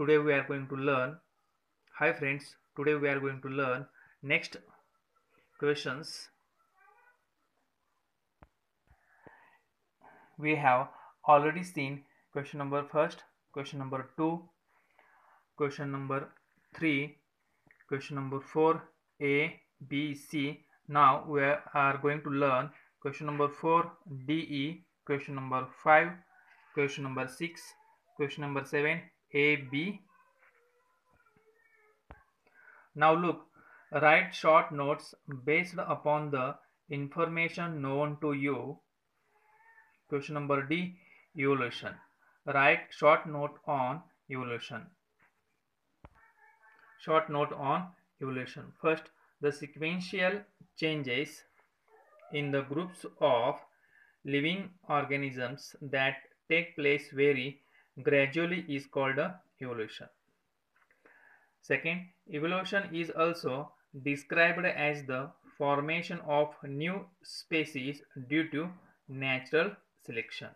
today we are going to learn hi friends, today we are going to learn next questions. We have already seen question number first, question number 2, question number 3, question number 4, A, B, C. Now we are going to learn question number 4, D, E, question number 5, question number 6, question number 7, A, B. Now look, write short notes based upon the information known to you. Question number D, evolution. Write short note on evolution. Short note on evolution. First, the sequential changes in the groups of living organisms that take place very gradually is called evolution. Second, evolution is also described as the formation of new species due to natural selection.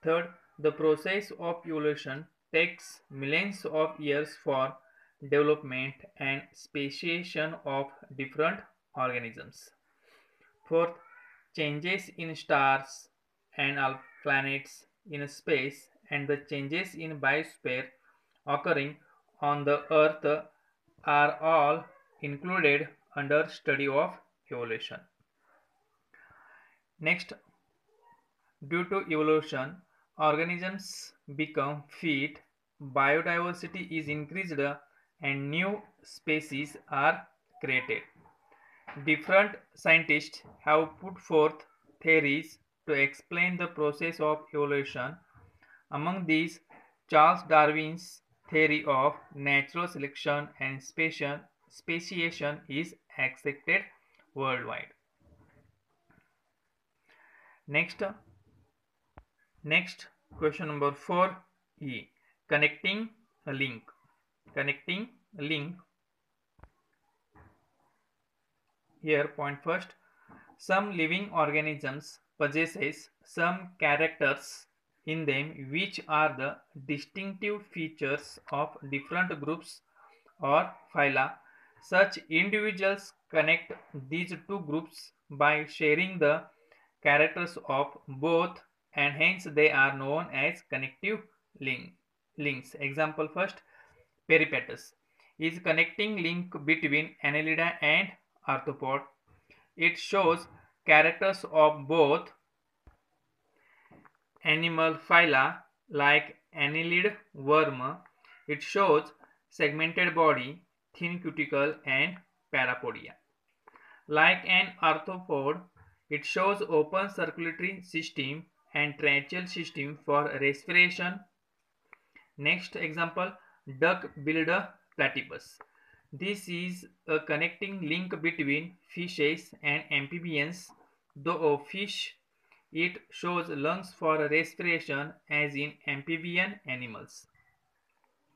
Third, the process of evolution takes millions of years for development and speciation of different organisms. Fourth, changes in stars and planets in space and the changes in biosphere occurring on the earth are all included under study of evolution. Next, due to evolution, organisms become fit, biodiversity is increased and new species are created. Different scientists have put forth theories to explain the process of evolution. Among these, Charles Darwin's theory of natural selection and speciation is accepted worldwide. Next, question number 4, E. Connecting a link. Connecting a link. Here, point first. Some living organisms possesses some characters in them which are the distinctive features of different groups or phyla. Such individuals connect these two groups by sharing the characters of both, and hence they are known as connective links. Example first, Peripatus is connecting link between Annelida and arthropod. It shows characters of both animal phyla like annelid worm. It shows segmented body, thin cuticle and parapodia. Like an arthropod, it shows open circulatory system and tracheal system for respiration. Next example, duck-billed platypus. This is a connecting link between fishes and amphibians. Though a fish, it shows lungs for respiration as in amphibian animals.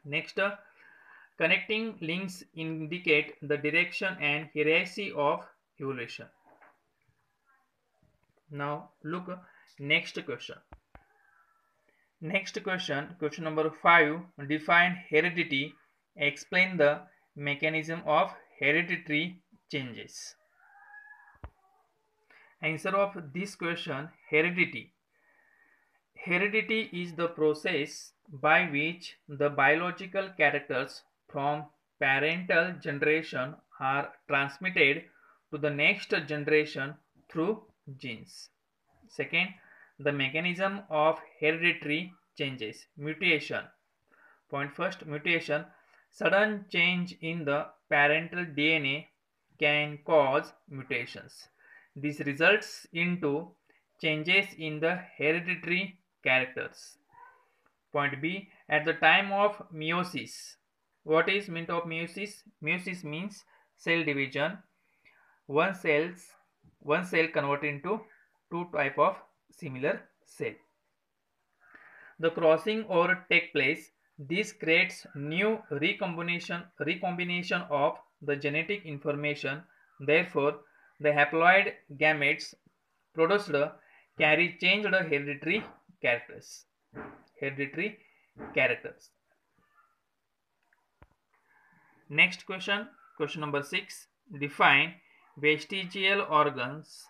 Next, connecting links indicate the direction and hierarchy of evolution. Now look next question. Next question, question number 5, define heredity. Explain the mechanism of hereditary changes. Answer of this question, heredity. Heredity is the process by which the biological characters from parental generation are transmitted to the next generation through genes. Second, the mechanism of hereditary changes. Mutation. Point first, mutation. Sudden change in the parental DNA can cause mutations. This results into changes in the hereditary characters. Point B, at the time of meiosis. What is meant of meiosis? Meiosis means cell division. One cell converted into two type of similar cell. The crossing over take place. This creates new recombination of the genetic information. Therefore, the haploid gametes produced carry changed hereditary characters. Next question, question number 6. Define vestigial organs.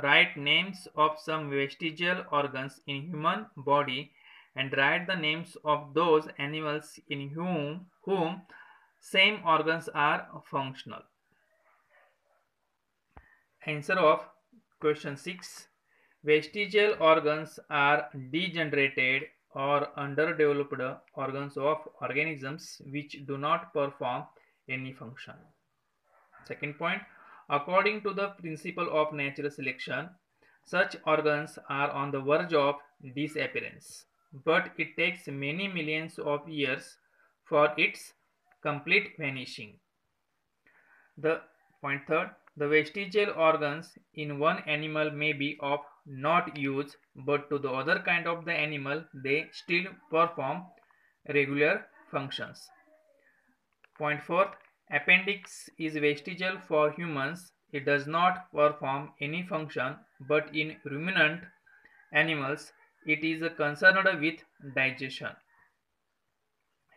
Write names of some vestigial organs in human body and write the names of those animals in whom same organs are functional. Answer of question 6. Vestigial organs are degenerated or underdeveloped organs of organisms which do not perform any function. Second point, according to the principle of natural selection, such organs are on the verge of disappearance, but it takes many millions of years for its complete vanishing. The point third, the vestigial organs in one animal may be of not use, but to the other kind of the animal they still perform regular functions. Point fourth, appendix is vestigial for humans. It does not perform any function, but in ruminant animals it is concerned with digestion.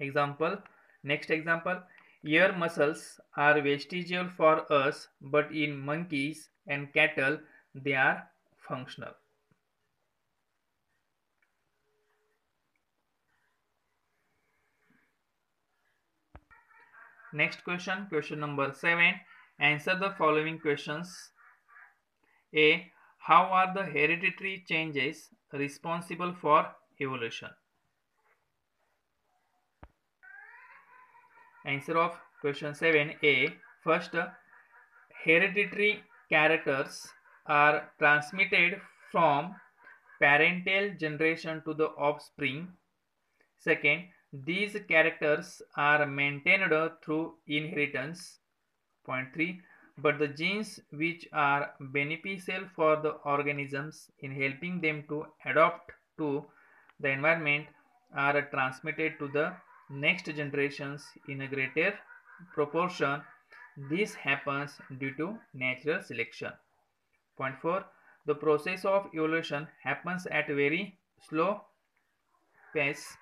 Example, next example, ear muscles are vestigial for us, but in monkeys and cattle they are functional. Next question, question number 7. Answer the following questions. A. How are the hereditary changes responsible for evolution? Answer of question 7A. First, hereditary characters are transmitted from parental generation to the offspring. Second, these characters are maintained through inheritance. Point 3. But the genes which are beneficial for the organisms in helping them to adapt to the environment are transmitted to the next generations in a greater proportion. This happens due to natural selection. Point 4. The process of evolution happens at a very slow pace.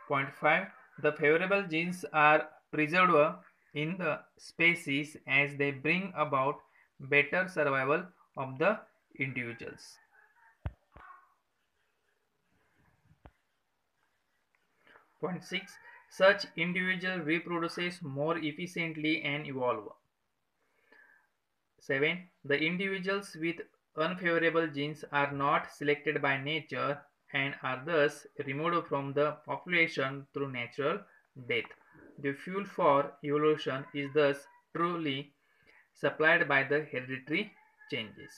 Point 5. The favorable genes are preserved in the species as they bring about better survival of the individuals. Point 6. Such individual reproduces more efficiently and evolve. 7. The individuals with unfavorable genes are not selected by nature and are thus removed from the population through natural death. The fuel for evolution is thus truly supplied by the hereditary changes.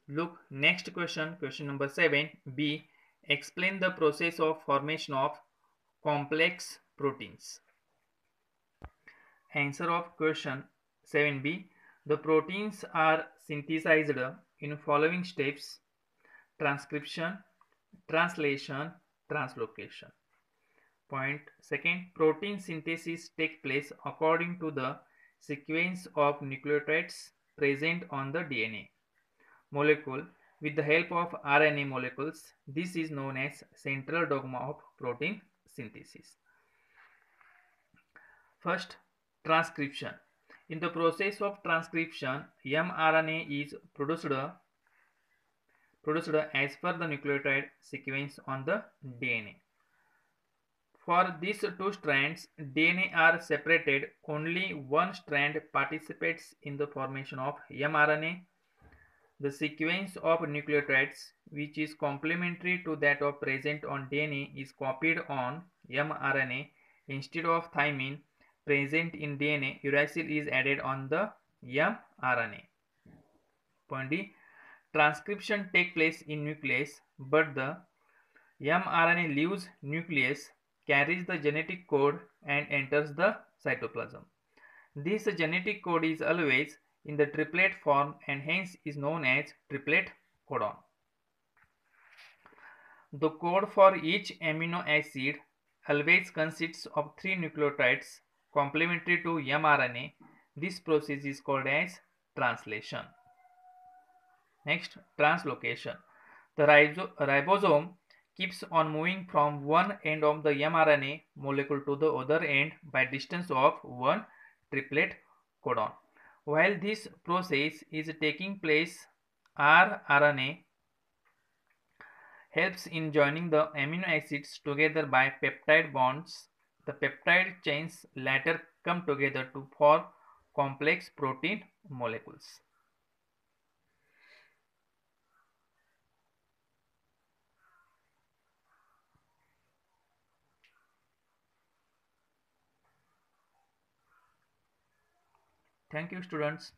Look, next question, question number 7. B. Explain the process of formation of complex proteins. Answer of question 7B. The proteins are synthesized in following steps: transcription, translation, translocation. Point second, protein synthesis takes place according to the sequence of nucleotides present on the DNA molecule with the help of RNA molecules. This is known as central dogma of protein synthesis. First, transcription. In the process of transcription, mRNA is produced as per the nucleotide sequence on the DNA. For these two strands, DNA are separated. Only one strand participates in the formation of mRNA. The sequence of nucleotides, which is complementary to that of present on DNA, is copied on mRNA. Instead of thymine present in DNA, uracil is added on the mRNA. Point D. Transcription takes place in nucleus, but the mRNA leaves nucleus, carries the genetic code and enters the cytoplasm. This genetic code is always in the triplet form and hence is known as triplet codon. The code for each amino acid always consists of 3 nucleotides complementary to mRNA. This process is called as translation. Next, translocation. The ribosome keeps on moving from one end of the mRNA molecule to the other end by distance of one triplet codon. While this process is taking place, rRNA helps in joining the amino acids together by peptide bonds. The peptide chains later come together to form complex protein molecules. Thank you, students.